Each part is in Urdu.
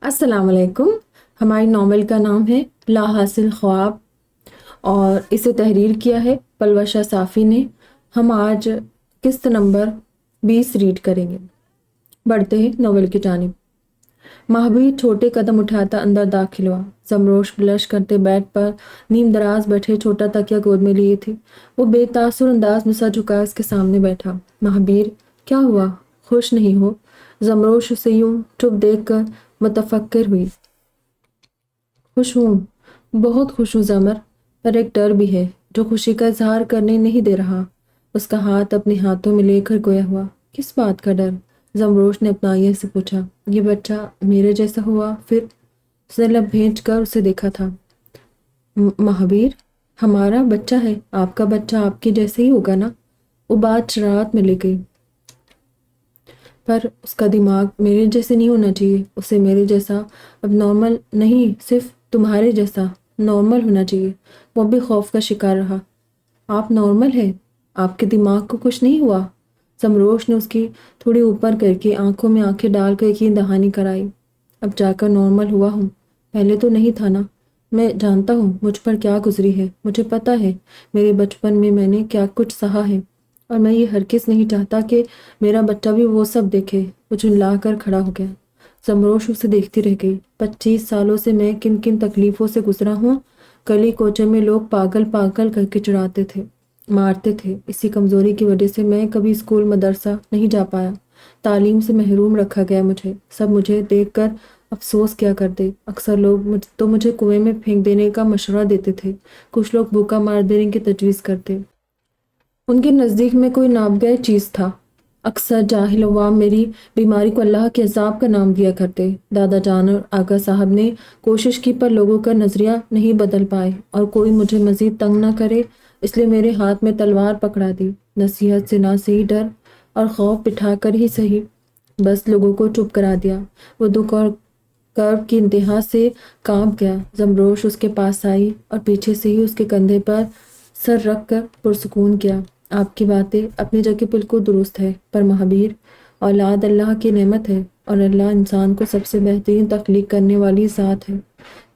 السلام علیکم۔ ہماری ناول کا نام ہے لا حاصل خواب اور اسے تحریر کیا ہے پلوشا صافی نے۔ ہم آج قسط نمبر 20 ریڈ کریں گے۔ بڑھتے ہیں ناول کی جانب۔ مہابیر چھوٹے قدم اٹھاتا اندر داخل ہوا۔ زمروش بلش کرتے بیڈ پر نیم دراز بیٹھے چھوٹا تکیا گود میں لیے تھے۔ وہ بے تاثر انداز میں سر جھکائے اس کے سامنے بیٹھا۔ مہابیر، کیا ہوا؟ خوش نہیں ہو؟ زمروش اسے یوں چپ دیکھ کر متفکر ہوئی۔ خوش ہوں، بہت خوش ہوں زمر، پر ایک ڈر بھی ہے جو خوشی کا اظہار کرنے نہیں دے رہا۔ اس کا ہاتھ اپنے ہاتھوں میں لے کر گویا ہوا۔ کس بات کا ڈر؟ زمروش نے اپنائیت سے پوچھا۔ یہ بچہ میرے جیسا ہوا پھر؟ اس نے لب بھینچ کر اسے دیکھا تھا۔ مہابیر، ہمارا بچہ ہے، آپ کا بچہ آپ کے جیسے ہی ہوگا نا؟ وہ بات شرارت میں لے گئی۔ پر اس کا دماغ میرے جیسے نہیں ہونا چاہیے، اسے میرے جیسا اب نارمل نہیں، صرف تمہارے جیسا نارمل ہونا چاہیے۔ وہ بھی خوف کا شکار رہا۔ آپ نارمل ہیں؟ آپ کے دماغ کو کچھ نہیں ہوا؟ زمروش نے اس کی تھوڑی اوپر کر کے آنکھوں میں آنکھیں ڈال کر یقین دہانی کرائی۔ اب جا کر نارمل ہوا ہوں، پہلے تو نہیں تھا نا۔ میں جانتا ہوں مجھ پر کیا گزری ہے، مجھے پتا ہے میرے بچپن میں نے کیا کچھ سہا ہے، اور میں یہ ہرگز نہیں چاہتا کہ میرا بچہ بھی وہ سب دیکھے۔ وہ جھنجلا کر کھڑا ہو گیا۔ زمروش اسے دیکھتی رہ گئی۔ 25 سالوں سے میں کن کن تکلیفوں سے گزرا ہوں۔ گلی کوچے میں لوگ پاگل پاگل کر کے چڑھاتے تھے، مارتے تھے۔ اسی کمزوری کی وجہ سے میں کبھی اسکول مدرسہ نہیں جا پایا، تعلیم سے محروم رکھا گیا مجھے۔ سب مجھے دیکھ کر افسوس کیا کرتے۔ اکثر لوگ تو مجھے کنویں میں پھینک دینے کا مشورہ دیتے تھے، کچھ لوگ بھوکا مار دینے کی تجویز کرتے۔ ان کے نزدیک میں کوئی ناپیدہ چیز تھا۔ اکثر جاہل عوام میری بیماری کو اللہ کے عذاب کا نام دیا کرتے۔ دادا جان اور آغا صاحب نے کوشش کی پر لوگوں کا نظریہ نہیں بدل پائے اور کوئی مجھے مزید تنگ نہ کرے، اس لیے میرے ہاتھ میں تلوار پکڑا دی۔ نصیحت سے نہ صحیح، ڈر اور خوف بٹھا کر ہی صحیح، بس لوگوں کو چپ کرا دیا۔ وہ دکھ اور کرب کی انتہا سے کانپ گیا۔ زمروش اس کے پاس آئی اور پیچھے سے ہی اس کے کندھے پر سر رکھ کر پرسکون کیا۔ آپ کی باتیں اپنی جگہ بالکل درست ہے، پر مہابیر، اولاد اللہ کی نعمت ہے، اور اللہ انسان کو سب سے بہترین تخلیق کرنے والی ذات ہے۔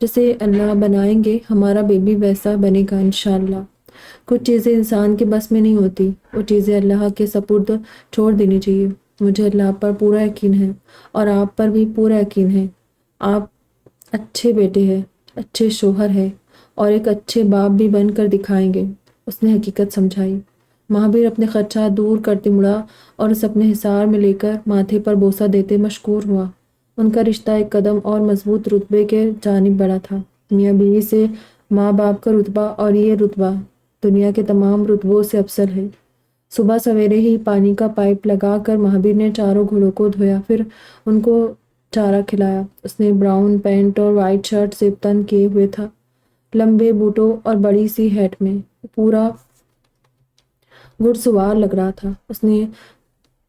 جسے اللہ بنائیں گے ہمارا بیبی ویسا بنے گا انشاءاللہ۔ کچھ چیزیں انسان کے بس میں نہیں ہوتی، وہ چیزیں اللہ کے سپرد چھوڑ دینی چاہیے۔ مجھے اللہ پر پورا یقین ہے اور آپ پر بھی پورا یقین ہے۔ آپ اچھے بیٹے ہیں، اچھے شوہر ہیں اور ایک اچھے باپ بھی بن کر دکھائیں گے، اس نے حقیقت سمجھائی۔ مہابیر اپنے خدشات دور کرتے مڑا اور اسے اپنے حصار میں لے کر ماتھے پر بوسہ دیتے مشکور ہوا۔ ان کا رشتہ ایک قدم اور مضبوط رتبے کے جانب بڑھا تھا۔ میاں بیوی سے ماں باپ کا رتبہ، اور یہ رتبہ دنیا کے تمام رتبوں سے افضل ہے۔ صبح سویرے ہی پانی کا پائپ لگا کر مہابیر نے چاروں گھوڑوں کو دھویا، پھر ان کو چارہ کھلایا۔ اس نے براؤن پینٹ اور وائٹ شرٹ زیب تن کیے ہوئے تھا، لمبے بوٹوں اور بڑی سی ہیٹ میں پورا گھڑ سوار لگ رہا تھا۔ اس نے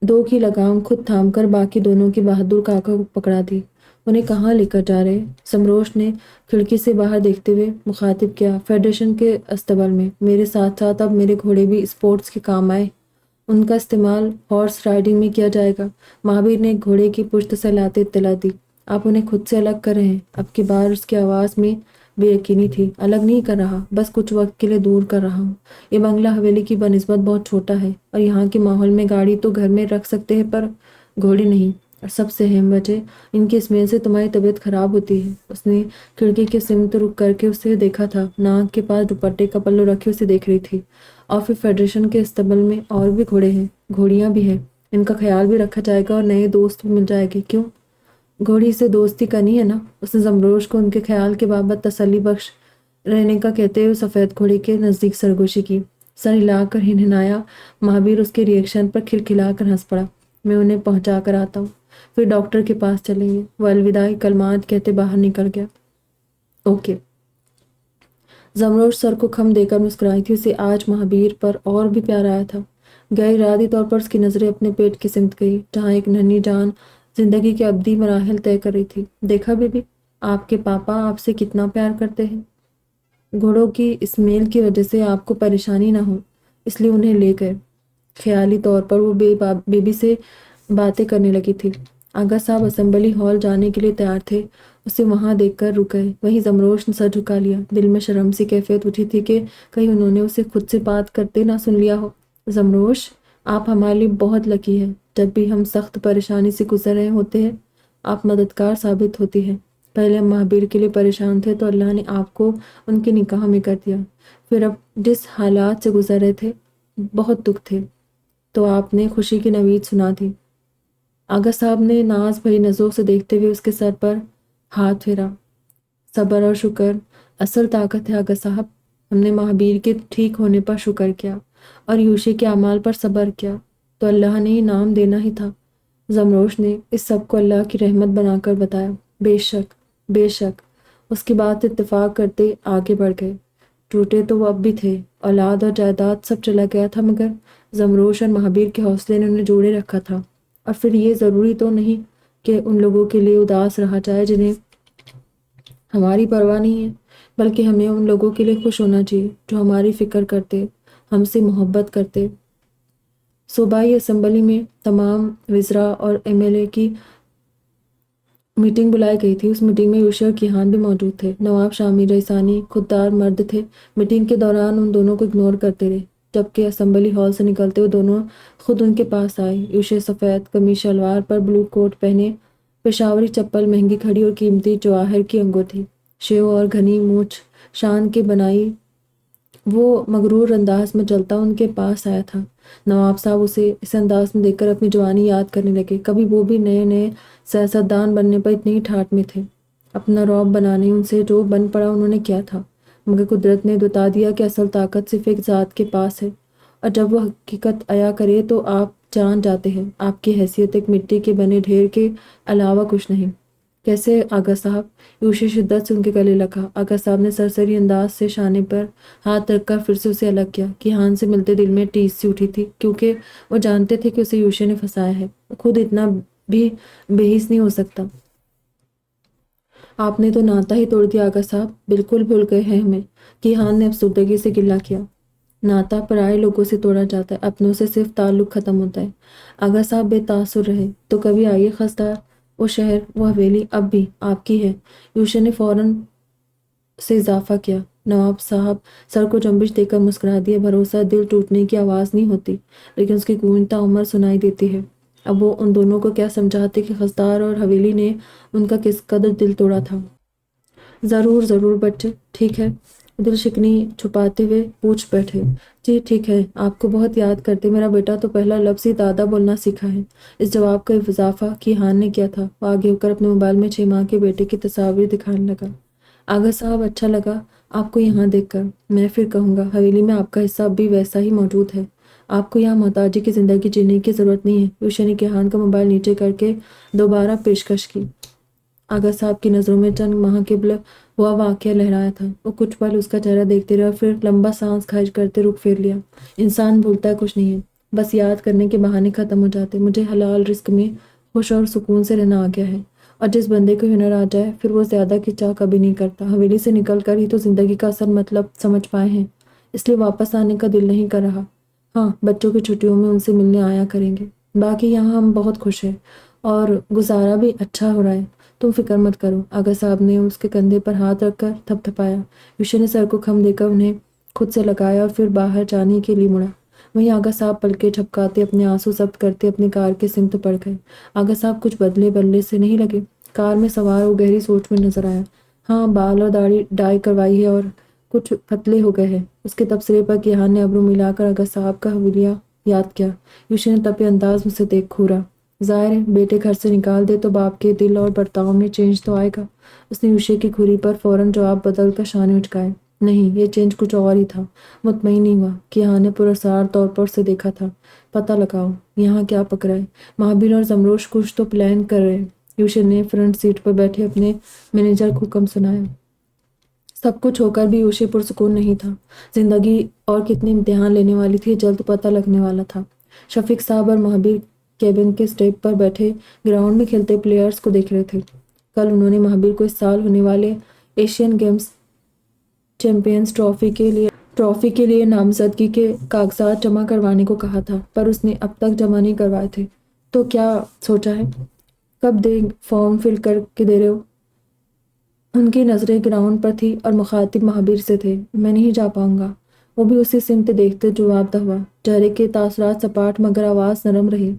2 کی لگام خود تھام کر باقی دونوں کی بہادر کاکا کو پکڑا دی۔ انہیں کہاں لے کر جا رہے؟ زمروش نے کھڑکی سے باہر دیکھتے ہوئے مخاطب کیا۔ فیڈریشن کے استبل میں۔ میرے ساتھ ساتھ اب میرے گھوڑے بھی اسپورٹس کے کام آئے، ان کا استعمال ہارس رائڈنگ میں کیا جائے گا۔ مہابیر نے ایک گھوڑے کی پشت سہلاتے اطلاع دی۔ آپ انہیں خود سے الگ کر رہے ہیں؟ اب کی بار اس کی آواز میں بے یقینی تھی۔ الگ نہیں کر رہا، بس کچھ وقت کے لیے دور کر رہا ہوں۔ یہ بنگلہ حویلی کی بنسبت بہت چھوٹا ہے، اور یہاں کے ماحول میں گاڑی تو گھر میں رکھ سکتے ہیں پر گھوڑے نہیں، اور سب سے اہم وجہ ان کی اسمیل سے تمہاری طبیعت خراب ہوتی ہے۔ اس نے کھڑکی کی سمت رک کر کے اسے دیکھا تھا۔ ناک کے پاس دوپٹے کا پلو رکھے اسے دیکھ رہی تھی۔ اور پھر فیڈریشن کے استبل میں اور بھی گھوڑے ہیں، گھوڑیاں بھی ہیں، ان کا خیال بھی رکھا جائے گا اور نئے دوست بھی مل جائے گے۔ کیوں؟ گھوڑی سے دوستی کرنی ہے نا؟ اس نے زمروش کو ان کے خیال کے بابت تسلی بخش رہنے کا کہتے ہوئے سفید گھوڑے کے نزدیک سرگوشی کی۔ سر ہلا کر ہنہنایا۔ مہابیر اس کے ریئیکشن پر کھلکھلا کر ہنس پڑا۔ میں انہیں پہنچا کر آتا ہوں، پھر ڈاکٹر کے پاس چلیں گے۔ وہ الوداعی کلمات کہتے باہر نکل گیا۔ اوکے۔ زمروش سر کو خم دے کر مسکرائی تھی۔ اسے آج مہابیر پر اور بھی پیار آیا تھا۔ غیر ارادی طور پر اس کی نظریں اپنے پیٹ کی سمت گئی، جہاں ایک ننھی جان زندگی کے ابدی مراحل طے کر رہی تھی۔ دیکھا بیبی، آپ کے پاپا آپ سے کتنا پیار کرتے ہیں۔ گھوڑوں کی اسمیل کی وجہ سے آپ کو پریشانی نہ ہو، اس لیے انہیں لے گئے۔ خیالی طور پر وہ بیبی سے باتیں کرنے لگی تھی۔ آغا صاحب اسمبلی ہال جانے کے لیے تیار تھے، اسے وہاں دیکھ کر رک گئے۔ وہیں زمروش نے سر جھکا لیا۔ دل میں شرم سی کیفیت اٹھی تھی کہ کہیں انہوں نے اسے خود سے بات کرتے نہ سن لیا ہو۔ زمروش، آپ ہمارے لیے بہت لکی ہیں۔ جب بھی ہم سخت پریشانی سے گزر رہے ہوتے ہیں آپ مددگار ثابت ہوتی ہیں۔ پہلے ہم مہابیر کے لیے پریشان تھے تو اللہ نے آپ کو ان کے نکاح میں کر دیا، پھر اب جس حالات سے گزر رہے تھے بہت دکھ تھے تو آپ نے خوشی کی نوید سنا دی۔ آغا صاحب نے ناز بھری نظروں سے دیکھتے ہوئے اس کے سر پر ہاتھ پھیرا۔ صبر اور شکر اصل طاقت ہے آغا صاحب۔ ہم نے مہابیر کے ٹھیک ہونے پر شکر کیا اور یوشے کے اعمال پر صبر کیا تو اللہ نے انعام دینا ہی تھا۔ زمروش نے اس سب کو اللہ کی رحمت بنا کر بتایا۔ بے شک، بے شک۔ اس کے بعد اتفاق کرتے آگے بڑھ گئے۔ ٹوٹے تو وہ اب بھی تھے، اولاد اور جائیداد سب چلا گیا تھا، مگر زمروش اور مہابیر کے حوصلے نے انہیں جوڑے رکھا تھا۔ اور پھر یہ ضروری تو نہیں کہ ان لوگوں کے لیے اداس رہا جائے جنہیں ہماری پرواہ نہیں ہے، بلکہ ہمیں ان لوگوں کے لیے خوش ہونا چاہیے جو ہماری فکر کرتے، ہم سے محبت کرتے۔ صوبائی اسمبلی میں تمام وزراء اور ایم ایل اے کی میٹنگ بلائی گئی تھی۔ اس میٹنگ میں یوشے اور کیہان بھی موجود تھے۔ نواب شامی رئیسانی خوددار مرد تھے۔ میٹنگ کے دوران ان دونوں کو اگنور کرتے رہے، جبکہ اسمبلی ہال سے نکلتے وہ دونوں خود ان کے پاس آئے۔ یوشے سفید قمیص شلوار پر بلو کوٹ پہنے، پشاوری چپل، مہنگی گھڑی اور قیمتی جواہر کی انگوٹھی، شیو اور گھنی مونچھ شان کے بنائی، وہ مغرور انداز میں چلتا ان کے پاس آیا تھا۔ نواب صاحب اسے اس انداز میں دیکھ کر اپنی جوانی یاد کرنے لگے۔ کبھی وہ بھی نئے نئے سیاستدان بننے پر اتنی ہی ٹھاٹ میں تھے۔ اپنا رعب بنانے ان سے جو بن پڑا انہوں نے کیا تھا، مگر قدرت نے بتا دیا کہ اصل طاقت صرف ایک ذات کے پاس ہے، اور جب وہ حقیقت عیا کرے تو آپ جان جاتے ہیں آپ کی حیثیت ایک مٹی کے بنے ڈھیر کے علاوہ کچھ نہیں۔ کیسے آغا صاحب؟ یوشے شدت سے ان کے گلے لگا۔ آغا صاحب نے سرسری انداز سے شانے پر ہاتھ رکھ کر پھر سے اسے الگ کیا۔ کیہان سے ملتے دل میں ٹیس سی اٹھی تھی، کیونکہ وہ جانتے تھے کہ اسے یوشے نے پھنسایا ہے۔ وہ خود اتنا بھی بے حس نہیں ہو سکتا۔ آپ نے تو ناتا ہی توڑ دیا آغا صاحب، بالکل بھول گئے ہیں ہمیں۔ کیہان نے افسردگی سے گلہ کیا۔ ناتا پرائے لوگوں سے توڑا جاتا ہے، اپنوں سے صرف تعلق ختم ہوتا ہے۔ آغا صاحب بے تاثر رہے۔ تو کبھی آئیے خضدار، وہ شہر، وہ حویلی اب بھی آپ کی ہے۔ یوشے نے فوراً سے اضافہ کیا۔ نواب صاحب سر کو جنبش دے کر مسکرا دیے۔ بھروسہ دل ٹوٹنے کی آواز نہیں ہوتی، لیکن اس کی گونج تا عمر سنائی دیتی ہے۔ اب وہ ان دونوں کو کیا سمجھاتے کہ خضدار اور حویلی نے ان کا کس قدر دل توڑا تھا۔ ضرور ضرور بچے، ٹھیک ہے، دل شکنی چھپاتے ہوئے پوچھ بیٹھے۔ جی ٹھیک ہے، آپ کو بہت یاد کرتے، میرا بیٹا تو پہلا لفظ ہی دادا بولنا سیکھا ہے۔ اس جواب کا اضافہ کیہان نے کیا تھا۔ وہ آگے ہو کر اپنے موبائل میں 6 ماہ کے بیٹے کی تصاویر دکھانے لگا۔ آغا صاحب اچھا لگا آپ کو یہاں دیکھ کر۔ میں پھر کہوں گا حویلی میں آپ کا حصہ اب بھی ویسا ہی موجود ہے، آپ کو یہاں محتاجی کی زندگی جینے کی ضرورت نہیں ہے۔ یوشے نے کیہان کا موبائل نیچے کر کے دوبارہ پیشکش کی۔ آغا صاحب کی نظروں میں چند ماہ قبل ہوا واقعہ لہرایا تھا۔ وہ کچھ پل اس کا چہرہ دیکھتے رہے اور پھر لمبا سانس کھینچ کرتے رخ پھیر لیا۔ انسان بھولتا ہے کچھ نہیں ہے، بس یاد کرنے کے بہانے ختم ہو جاتے۔ مجھے حلال رزق میں خوش اور سکون سے رہنا آ گیا ہے، اور جس بندے کو ہنر آ جائے پھر وہ زیادہ کی چاہ کبھی نہیں کرتا۔ حویلی سے نکل کر ہی تو زندگی کا اصل مطلب سمجھ پائے ہیں، اس لیے واپس آنے کا دل نہیں کر رہا۔ ہاں، بچوں کی چھٹیوں میں ان سے ملنے آیا کریں گے۔ باقی یہاں ہم بہت خوش ہیں اور گزارا بھی اچھا ہو رہا ہے، تم فکر مت کرو۔ آغا صاحب نے اس کے کندھے پر ہاتھ رکھ کر تھپ تھپایا۔ یوشے نے سر کو خم دے کر انہیں خود سے لگایا اور پھر باہر جانے کے لیے مڑا۔ وہیں آغا صاحب پلکیں جھپکاتے اپنے آنسو ضبط کرتے اپنی کار کے سمت پڑ گئے۔ آغا صاحب کچھ بدلے بدلے سے نہیں لگے۔ کار میں سوار وہ گہری سوچ میں نظر آیا۔ ہاں، بال اور داڑھی ڈائی کروائی ہے اور کچھ پتلے ہو گئے ہیں۔ اس کے تبصرے پر کیہان نے ابرو ملا کر آغا صاحب کا حویلیہ یاد کیا۔ یوشے نے تپے انداز میں سے دیکھ گھورا۔ ظاہر ہے بیٹے گھر سے نکال دے تو باپ کے دل اور برتاؤ میں چینج تو آئے گا۔ اس نے یوشے کی گھوری پر فوراً جواب بدل کر شانے اچکائے۔ نہیں، یہ چینج کچھ اور ہی تھا۔ مطمئن نہیں ہوا۔ کیہان نے پراسرار طور پر اسے دیکھا تھا۔ پتہ لگاؤ یہاں کیا پکڑا ہے۔ مہابیر اور زمروش کچھ تو پلان کر رہے ہیں۔ یوشے نے فرنٹ سیٹ پر بیٹھے اپنے مینیجر کو حکم سنایا۔ سب کچھ ہو کر بھی یوشے پرسکون نہیں تھا۔ زندگی اور کتنے امتحان لینے والی تھی، جلد پتہ لگنے والا تھا۔ شفیق صاحب اور مہابیر کیبن کے اسٹیپ پر بیٹھے گراؤنڈ میں کھیلتے پلیئرز کو دیکھ رہے تھے۔ کل انہوں نے مہابیر کو اس سال ہونے والے ایشین گیمز چیمپئنز ٹرافی کے لیے نامزدگی کے کاغذات جمع کروانے کو کہا تھا، پر اس نے اب تک جمع نہیں کروائے تھے۔ تو کیا سوچا ہے؟ کب دے فارم فل کر کے دے رہے ہو؟ ان کی نظریں گراؤنڈ پر تھی اور مخاطب مہابیر سے تھے۔ میں نہیں جا پاؤں گا۔ وہ بھی اسی سمت دیکھتے جواب دہ ہوا۔ چہرے کے تاثرات سپاٹ مگر آواز نرم رہی۔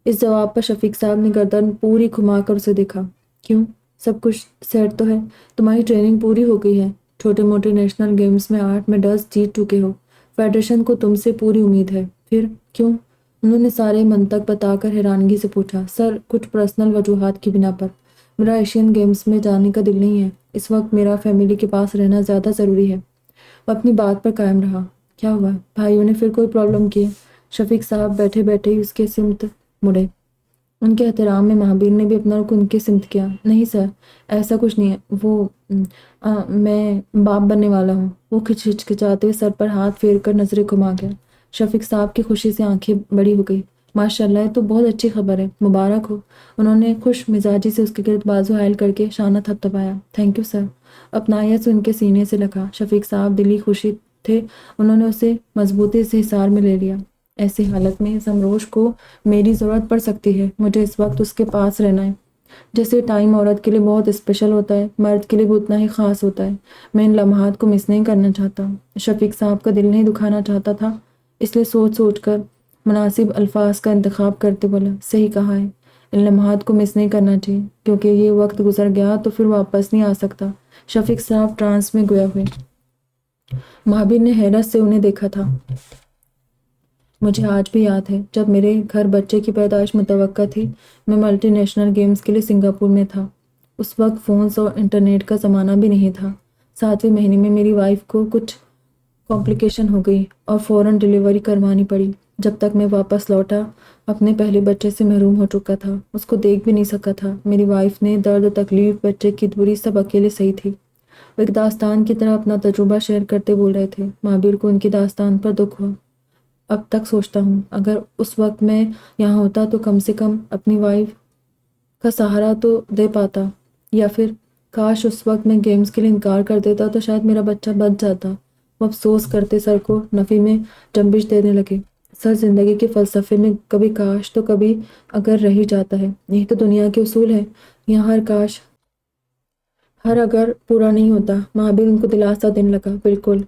اس جواب پر شفیق صاحب نے گردن پوری گھما کر اسے دیکھا۔ کیوں؟ سب کچھ سیٹ تو ہے؟ تمہاری ٹریننگ پوری ہو گئی ہے، چھوٹے موٹے نیشنل گیمز میں 8 میڈلز جیت چکے ہو، فیڈریشن کو تم سے پوری امید ہے، پھر کیوں؟ انہوں نے سارے منطق بتا کر حیرانگی سے پوچھا۔ سر، کچھ پرسنل وجوہات کی بنا پر میرا ایشین گیمز میں جانے کا دل نہیں ہے۔ اس وقت میرا فیملی کے پاس رہنا زیادہ ضروری ہے۔ وہ اپنی بات پر قائم رہا۔ کیا ہوا؟ بھائیوں نے پھر کوئی پرابلم کی ہے؟ شفیق صاحب بیٹھے بیٹھے ہی اس کے سمت مڑے۔ ان کے احترام میں مہابیر نے بھی اپنا رخ ان کے سمت کیا۔ نہیں سر، ایسا کچھ نہیں ہے، وہ میں باپ بننے والا ہوں۔ وہ ہچکچاتے ہوئے سر پر ہاتھ پھیر کر نظریں گھما گیا۔ شفیق صاحب کی خوشی سے آنکھیں بڑی ہو گئی۔ ماشاء اللہ، یہ تو بہت اچھی خبر ہے، مبارک ہو۔ انہوں نے خوش مزاجی سے اس کے گرد بازو حائل کر کے شانہ تھپتھپایا۔ Thank you sir. اپنائیت سے ان کے سینے سے لگا۔ شفیق صاحب دلی خوشی تھے، انہوں نے اسے مضبوطی سے حصار میں لے لیا۔ ایسی حالت میں زمروش کو میری ضرورت پڑ سکتی ہے، مجھے اس وقت اس کے پاس رہنا ہے۔ جیسے ٹائم عورت کے لیے بہت اسپیشل ہوتا ہے، مرد کے لیے بھی اتنا ہی خاص ہوتا ہے۔ میں ان لمحات کو مس نہیں کرنا چاہتا۔ شفیق صاحب کا دل نہیں دکھانا چاہتا تھا، اس لیے سوچ سوچ کر مناسب الفاظ کا انتخاب کرتے بولا، صحیح کہا ہے، ان لمحات کو مس نہیں کرنا چاہیے، کیونکہ یہ وقت گزر گیا تو پھر واپس نہیں آ سکتا۔ شفیق صاحب ٹرانس میں گویا ہوئے۔ مہابیر نے حیرت سے انہیں دیکھا تھا۔ مجھے آج بھی یاد ہے جب میرے گھر بچے کی پیدائش متوقع تھی، میں ملٹی نیشنل گیمز کے لیے سنگاپور میں تھا۔ اس وقت فونز اور انٹرنیٹ کا زمانہ بھی نہیں تھا۔ 7ویں مہینے میں میری وائف کو کچھ کمپلیکیشن ہو گئی اور فوراً ڈیلیوری کروانی پڑی۔ جب تک میں واپس لوٹا اپنے پہلے بچے سے محروم ہو چکا تھا، اس کو دیکھ بھی نہیں سکا تھا۔ میری وائف نے درد و تکلیف، بچے کی دوری سب اکیلے سہی تھی۔ وہ ایک داستان کی طرح اپنا تجربہ شیئر کرتے بول رہے تھے۔ مہابیر کو ان کی داستان پر دکھ ہوا۔ اب تک سوچتا ہوں اگر اس وقت میں یہاں ہوتا تو کم سے کم اپنی وائف کا سہارا تو دے پاتا، یا پھر کاش اس وقت میں گیمز کے لیے انکار کر دیتا تو شاید میرا بچہ بچ جاتا۔ وہ افسوس کرتے سر کو نفی میں جنبش دینے لگے۔ سر، زندگی کے فلسفے میں کبھی کاش تو کبھی اگر رہ ہی جاتا ہے، یہی تو دنیا کے اصول ہے۔ یہاں ہر کاش ہر اگر پورا نہیں ہوتا۔ مہابیر ان کو دلاسا دینے لگا۔ بالکل،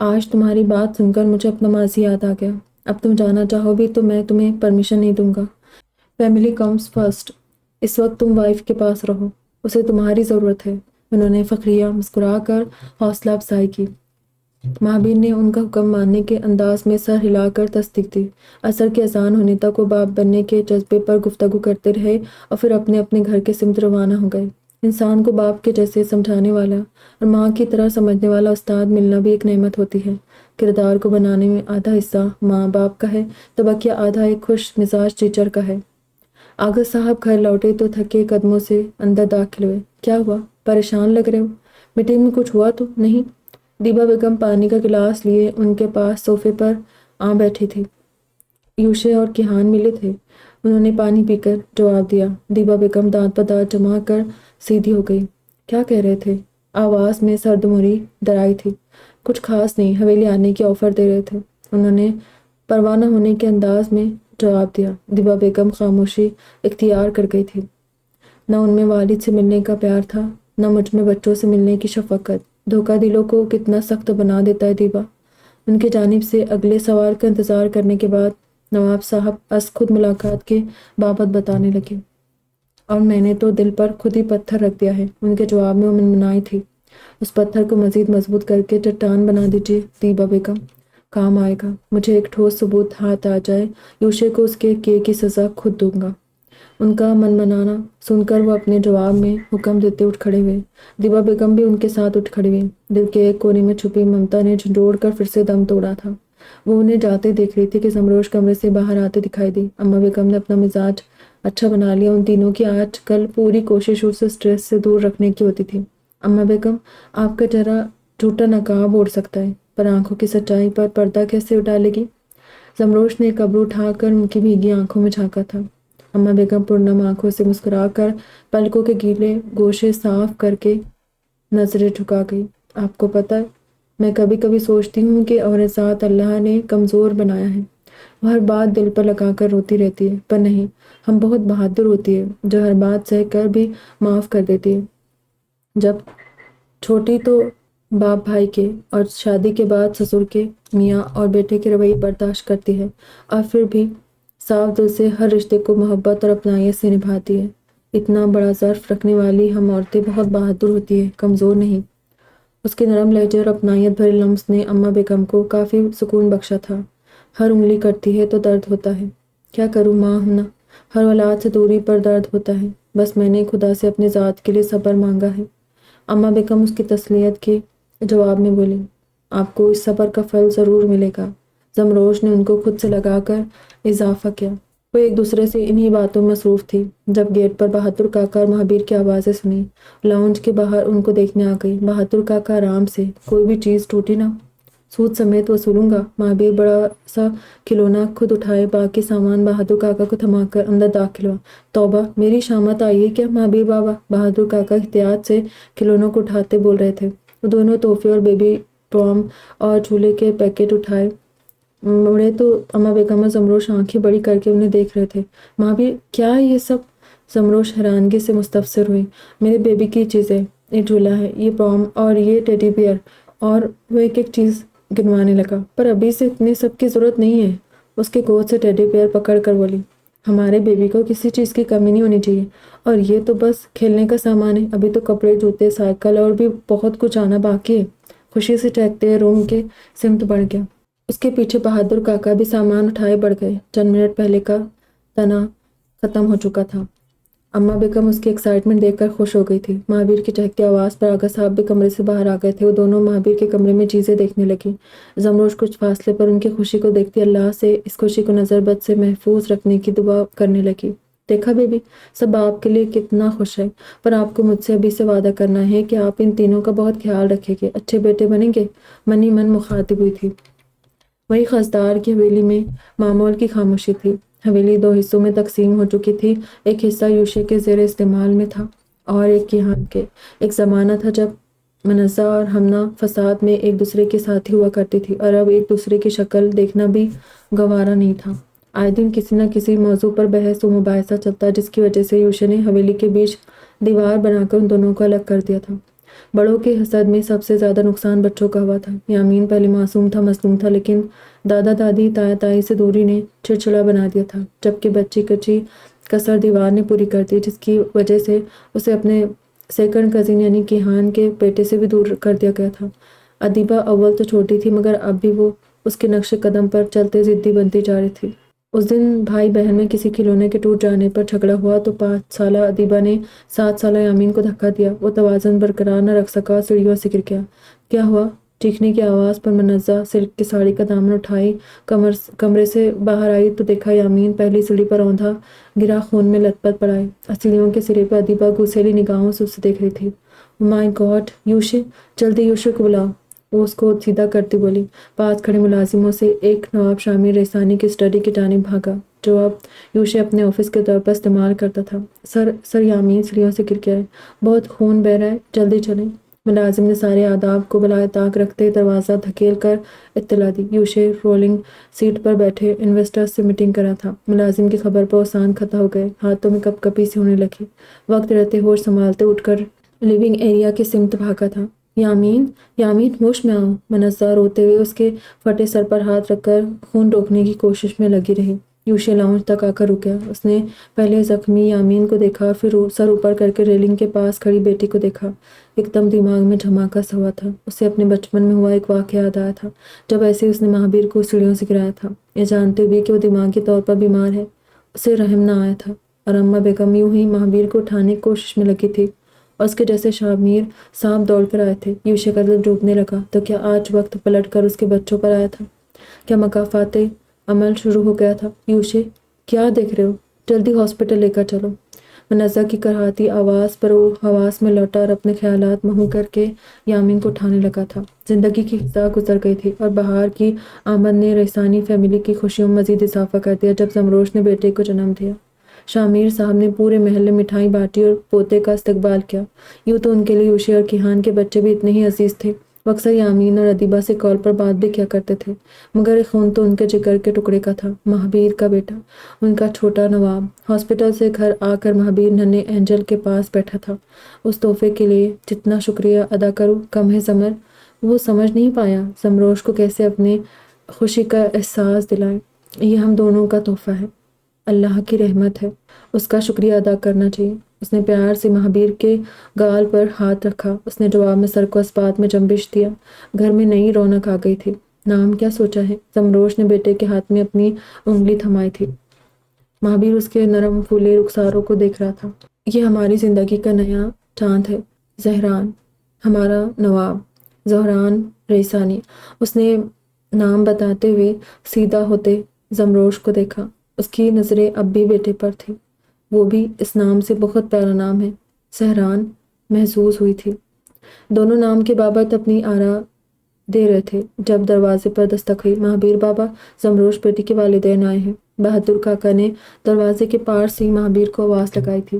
آج تمہاری بات سن کر مجھے اپنا ماضی یاد آ گیا۔ اب تم جانا چاہو بھی تو میں تمہیں پرمیشن نہیں دوں گا۔ Family comes first. اس وقت تم وائف کے پاس رہو، اسے تمہاری ضرورت ہے۔ انہوں نے فخریہ مسکرا کر حوصلہ افزائی کی۔ مہابیر نے ان کا حکم ماننے کے انداز میں سر ہلا کر تصدیق دی۔ عصر کی اذان ہونے تک وہ باپ بننے کے جذبے پر گفتگو کرتے رہے اور پھر اپنے اپنے گھر کے سمت روانہ ہو گئے۔ انسان کو باپ کے جیسے سمجھانے والا اور ماں کی طرح سمجھنے والا استاد ملنا بھی ایک نعمت ہوتی ہے۔ کردار کو بنانے میں آدھا حصہ ماں باپ کا ہے تو بقیہ آدھا ایک خوش مزاج ٹیچر کا ہے۔ آغا صاحب گھر لوٹے تو تھکے قدموں سے اندر داخل ہوئے۔ کیا ہوا؟ پریشان لگ رہے ہو؟ میٹنگ میں کچھ ہوا تو نہیں؟ دیبا بیگم پانی کا گلاس لیے ان کے پاس صوفے پر آ بیٹھی تھی۔ یوشے اور کیہان ملے تھے۔ انہوں نے پانی پی کر جواب دیا۔ دیبا بیگم دانت پر دانت جما کر سیدھی ہو گئی۔ کیا کہہ رہے تھے؟ آواز میں سردمری درائی تھی۔ کچھ خاص نہیں، حویلی آنے کی آفر دے رہے تھے، انہوں نے پروانہ ہونے کے انداز میں جواب دیا۔ دیبا بیگم خاموشی اختیار کر گئی تھی۔ نہ ان میں والد سے ملنے کا پیار تھا، نہ مجھ میں بچوں سے ملنے کی شفقت۔ دھوکہ دلوں کو کتنا سخت بنا دیتا ہے دیبا۔ ان کی جانب سے اگلے سوال کا انتظار کرنے کے بعد نواب صاحب از خود ملاقات کے بابت بتانے لگے۔ اور میں نے تو دل پر خود ہی پتھر رکھ دیا ہے۔ ان کے جواب میں وہ منمنائی تھی۔ اس پتھر کو مزید مضبوط کر کے چٹان بنا دیجیے دیبا بیگم، کام آئے گا۔ مجھے ایک ٹھوس ثبوت ہاتھ آ جائے، یوشے کو اس کے کیے کی سزا خود دوں گا۔ ان کا منمنانا سن کر وہ اپنے جواب میں حکم دیتے اٹھ کھڑے ہوئے۔ دیبا بیگم بھی ان کے ساتھ اٹھ کھڑی ہوئی۔ دل کے ایک کونے میں چھپی ممتا نے جھنجھوڑ کر پھر سے دم توڑا تھا۔ وہ انہیں جاتے دیکھ رہی تھی کہ زمروش کمرے سے باہر آتے دکھائی دی۔ اماں بیگم نے اپنا مزاج اچھا بنا لیا۔ ان تینوں کی آج کل پوری کوشش اسے اسٹریس سے دور رکھنے کی ہوتی تھی۔ اماں بیگم، آپ کا چہرہ جھوٹا نقاب اوڑھ سکتا ہے، پر آنکھوں کی سچائی پر پردہ کیسے ڈالے گی؟ زمروش نے قبر اٹھا کر ان کی بھیگی آنکھوں میں جھانکا تھا۔ اماں بیگم پرنم آنکھوں سے مسکرا کر پلکوں کے گیلے گوشے صاف کر کے نظریں جھکا گئی۔ آپ کو پتہ ہے، میں کبھی کبھی سوچتی ہوں کہ عورت ذات اللہ نے کمزور بنایا ہے، وہ ہر بات دل پر لگا کر روتی رہتی ہے، پر نہیں، ہم بہت بہادر ہوتی ہے جو ہر بات سہ کر بھی معاف کر دیتی ہے۔ جب چھوٹی تو باپ بھائی کے اور شادی کے بعد سسر کے، میاں اور بیٹے کے رویے برداشت کرتی ہے، اور پھر بھی صاف دل سے ہر رشتے کو محبت اور اپنائیت سے نبھاتی ہے۔ اتنا بڑا ظرف رکھنے والی ہم عورتیں بہت بہادر ہوتی ہیں، کمزور نہیں۔ اس کے نرم لہجے اور اپنائیت بھرے لمس نے اماں بیگم کو کافی سکون بخشا تھا۔ ہر انگلی کٹتی ہے تو درد ہوتا ہے، کیا کروں ماں ہوں نا، ہر اولاد سے دوری پر درد ہوتا ہے، بس میں نے خدا سے اپنی ذات کے لیے صبر مانگا ہے۔ اماں بیگم اس کی تسلیت کے جواب میں بولی، آپ کو اس صبر کا پھل ضرور ملے گا۔ زمروش نے ان کو خود سے لگا کر اضافہ کیا۔ وہ ایک دوسرے سے انہی باتوں میں مصروف تھی جب گیٹ پر بہادر کاکا اور مہابیر کی آوازیں سنی۔ لاؤنج کے باہر ان کو دیکھنے آ گئی۔ بہادر کاکا آرام سے، کوئی بھی چیز ٹوٹی نہ، سود سمیت وصولوں گا۔ مہابیر بڑا سا کھلونا خود اٹھائے باقی سامان بہادر کاکا کو تھما کر اندر داخل ہوا۔ توبہ، میری شامت آئی ہے کیا مہابیر بابا؟ بہادر کاکا احتیاط سے کھلونوں کو اٹھاتے بول رہے تھے۔ وہ دونوں تحفے اور بیبی پرام اور جھولے کے پیکٹ اٹھائے مڑے تو اماں بیگم اور زمروش آنکھیں بڑی کر کے انہیں دیکھ رہے تھے۔ مہابیر، کیا ہے یہ سب؟ زمروش حیرانگی سے مستفسر ہوئی۔ میرے بیبی کی چیزیں، ایک جھولا ہے، یہ پرام اور یہ ٹیڈی بیئر، اور وہ ایک ایک چیز گنوانے لگا۔ پر ابھی سے اتنے سب کی ضرورت نہیں ہے، اس کے گود سے ٹیڈی بیئر پکڑ کر بولی۔ ہمارے بیبی کو کسی چیز کی کمی نہیں ہونی چاہیے، اور یہ تو بس کھیلنے کا سامان ہے، ابھی تو کپڑے، جوتے، سائیکل اور بھی بہت کچھ آنا باقی ہے۔ خوشی سے چہکتے روم کے سمت بڑھ گیا۔ اس کے پیچھے بہادر کاکا بھی سامان اٹھائے بڑھ گئے۔ چند منٹ پہلے کا تنا ختم ہو چکا تھا۔ اماں بیگم اس کی ایکسائٹمنٹ دیکھ کر خوش ہو گئی تھی۔ مہابیر کی چہکتی آواز پر آغا صاحب بھی کمرے سے باہر آ گئے تھے۔ وہ دونوں مہابیر کے کمرے میں چیزیں دیکھنے لگیں۔ زمروش کچھ فاصلے پر ان کی خوشی کو دیکھتی اللہ سے اس خوشی کو نظر بد سے محفوظ رکھنے کی دعا کرنے لگی۔ دیکھا بیبی، سب آپ کے لیے کتنا خوش ہے، پر آپ کو مجھ سے ابھی سے وعدہ کرنا ہے کہ آپ ان تینوں کا بہت خیال رکھیں گے، اچھے بیٹے بنیں گے؟ من ہی من مخاطب ہوئی تھی۔ وہی خضدار کی حویلی میں معمول کی خاموشی تھی۔ حویلی دو حصوں میں تقسیم ہو چکی تھی، ایک حصہ یوشے کے زیر استعمال میں تھا اور ایک کیہان کے۔ ایک زمانہ تھا جب منزہ اور ہمنا فساد میں ایک دوسرے کے ساتھی ہوا کرتی تھی، اور اب ایک دوسرے کی شکل دیکھنا بھی گوارا نہیں تھا۔ آئے دن کسی نہ کسی موضوع پر بحث و مباحثہ چلتا، جس کی وجہ سے یوشے نے حویلی کے بیچ دیوار بنا کر ان دونوں کو الگ کر دیا تھا۔ بڑوں کے حسد میں سب سے زیادہ نقصان بچوں کا ہوا تھا۔ یامین پہلے معصوم تھا، مظلوم تھا، لیکن دادا دادی تایا تائی سے دوری نے چڑچڑا بنا دیا تھا، جبکہ بچی کچی کسر دیوار نے پوری کر دی، جس کی وجہ سے اسے اپنے سیکنڈ کزن یعنی کیہان کے بیٹے سے بھی دور کر دیا گیا تھا۔ ادیبہ اول تو چھوٹی تھی، مگر اب بھی وہ اس کے نقش قدم پر چلتے ضدی بنتی جا رہی تھی۔ اس دن بھائی بہن میں کسی کھلونے کے ٹوٹ جانے پر جھگڑا ہوا تو 5 سالہ ادیبہ نے 7 سالہ یامین کو دھکا دیا۔ وہ توازن برقرار نہ رکھ سکا اور سیڑھیوں سے گر گیا۔ کیا ہوا؟ چیخنے کی آواز پر منزہ سلک کی ساڑی کا دامن اٹھائی کمرے سے باہر آئی تو دیکھا یامین پہلی سیڑھی پر اوندھا گرا خون میں لت پت پڑا ہے، اور سیڑھیوں کے سرے پر ادیبہ گوسیلی نگاہوں سے اسے دیکھ رہی تھی۔ مائی گاڈ، یوشے، جلدی یوشے کو بلاؤ، وہ اس کو سیدھا کرتی بولی۔ پاس کھڑے ملازموں سے ایک نواب شامل ریحسانی کی اسٹڈی کی جانب بھاگا، جو اب یوشے اپنے آفس کے طور پر استعمال کرتا تھا۔ سر یامین سیڑھیوں سے گر گیا ہے، بہت خون بہہ رہا ہے، جلدی چلیں۔ ملازم نے سارے آداب کو بالائے طاق رکھتے دروازہ دھکیل کر اطلاع دی۔ یوشے رولنگ سیٹ پر بیٹھے انویسٹرز سے میٹنگ کر رہا تھا۔ ملازم کی خبر پر وہ سان کھتا ہو گئے، ہاتھوں میں کپ کپی سی ہونے لگی۔ وقت رہتے ہوش سنبھالتے اٹھ کر لیونگ ایریا کی سمت بھاگا تھا۔ یامین، یامین، ہوش میں آؤ۔ منزہ روتے ہوئے اس کے پھٹے سر پر ہاتھ رکھ کر خون روکنے کی کوشش میں لگی رہی۔ یوشے لاؤنج تک آ کر رک گیا۔ اس نے پہلے زخمی یامین کو دیکھا، پھر سر اوپر کر کے ریلنگ کے پاس کھڑی بیٹی کو دیکھا۔ ایک دم دماغ میں جھماکا سا ہوا تھا۔ اسے اپنے بچپن میں ہوا ایک واقعہ یاد آیا تھا، جب ایسے اس نے مہابیر کو سیڑھیوں سے گرایا تھا۔ یہ جانتے ہوئے کہ وہ دماغی طور پر بیمار ہے، اسے رحم نہ آیا تھا، اور اماں بیگم یوں ہی مہابیر کو اٹھانے کی کوشش میں لگی تھی، اور اس کے جیسے شامیر صاحب دوڑ کر آئے تھے۔ یوشے کا دل ڈوبنے لگا۔ تو کیا آج وقت پلٹ کر اس کے بچوں پر آیا تھا؟ کیا مکافات عمل شروع ہو گیا تھا؟ یوشے، کیا دیکھ رہے ہو؟ جلدی ہاسپٹل لے کر چلو۔ منزہ کی کرہاتی آواز پر وہ حواس میں لوٹا اور اپنے خیالات محو کر کے یامین کو اٹھانے لگا تھا۔ زندگی کی خزاں گزر گئی تھی، اور بہار کی آمد نے ریحسانی فیملی کی خوشیوں میں مزید اضافہ کر دیا جب زمروش نے بیٹے کو جنم دیا۔ شامیر صاحب نے پورے محلے مٹھائی بانٹی اور پوتے کا استقبال کیا۔ یوں تو ان کے لیے یوشے اور کیہان کے بچے بھی اتنے ہی عزیز تھے۔ وہ اکثر یامین اور ادیبہ سے کال پر بات بھی کیا کرتے تھے، مگر یہ خون تو ان کے جگر کے ٹکڑے کا تھا، مہابیر کا بیٹا، ان کا چھوٹا نواب۔ ہاسپٹل سے گھر آ کر مہابیر ننھے اینجل کے پاس بیٹھا تھا۔ اس تحفے کے لیے جتنا شکریہ ادا کروں کم ہے ثمر۔ وہ سمجھ نہیں پایا زمروش کو کیسے اپنے خوشی کا احساس دلائے۔ یہ ہم دونوں کا تحفہ ہے، اللہ کی رحمت ہے، اس کا شکریہ ادا کرنا چاہیے۔ اس نے پیار سے مہابیر کے گال پر ہاتھ رکھا۔ اس نے جواب میں سر کو اسپات میں جنبش دیا۔ گھر میں نئی رونق آ گئی تھی۔ نام کیا سوچا ہے؟ زمروش نے بیٹے کے ہاتھ میں اپنی انگلی تھمائی تھی۔ مہابیر اس کے نرم پھولے رخساروں کو دیکھ رہا تھا۔ یہ ہماری زندگی کا نیا چاند ہے، زہران، ہمارا نواب، زہران ریسانی۔ اس نے نام بتاتے ہوئے سیدھا ہوتے زمروش کو دیکھا۔ اس کی نظریں اب بھی بیٹے پر تھیں۔ وہ بھی اس نام سے بہت پیارا نام ہے، زہران محظوظ ہوئی تھی۔ دونوں نام کے بابت اپنی آرا دے رہے تھے جب دروازے پر دستک ہوئی۔ مہابیر بابا، زمروش بیٹی کے والدین آئے ہیں۔ بہادر کاکا نے دروازے کے پار سے ہی مہابیر کو آواز لگائی تھی۔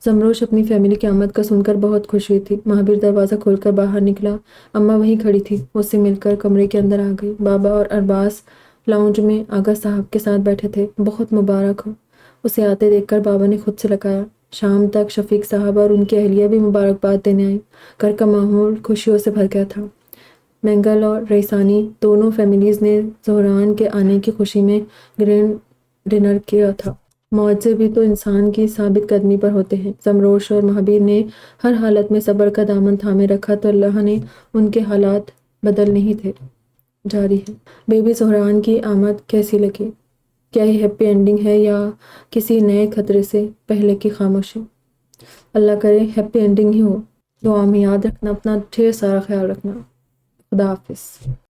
زمروش اپنی فیملی کی آمد کا سن کر بہت خوش ہوئی تھی۔ مہابیر دروازہ کھول کر باہر نکلا۔ اماں وہیں کھڑی تھی، اس سے مل کر کمرے کے اندر آ گئی۔ بابا اور ارباز لاؤنج میں آغا صاحب کے ساتھ بیٹھے تھے۔ بہت مبارک ہو۔ اسے آتے دیکھ کر بابا نے خود سے لگایا۔ شام تک شفیق صاحب اور ان کی اہلیہ بھی مبارکباد دینے آئیں۔ گھر کا ماحول خوشیوں سے بھر گیا تھا۔ مینگل اور ریسانی دونوں فیملیز نے زہران کے آنے کی خوشی میں گرینڈ ڈنر کیا تھا۔ معجزے بھی تو انسان کی ثابت قدمی پر ہوتے ہیں۔ زمروش اور مہابیر نے ہر حالت میں صبر کا دامن تھامے رکھا تو اللہ نے ان کے حالات بدل نہیں تھے۔ جاری ہے۔ بیبی زہران کی آمد کیسی لگی؟ کیا یہ ہیپی اینڈنگ ہے یا کسی نئے خطرے سے پہلے کی خاموشی؟ اللہ کرے ہیپی اینڈنگ ہی ہو۔ دعا میں یاد رکھنا، اپنا ڈھیر سارا خیال رکھنا۔ خدا حافظ۔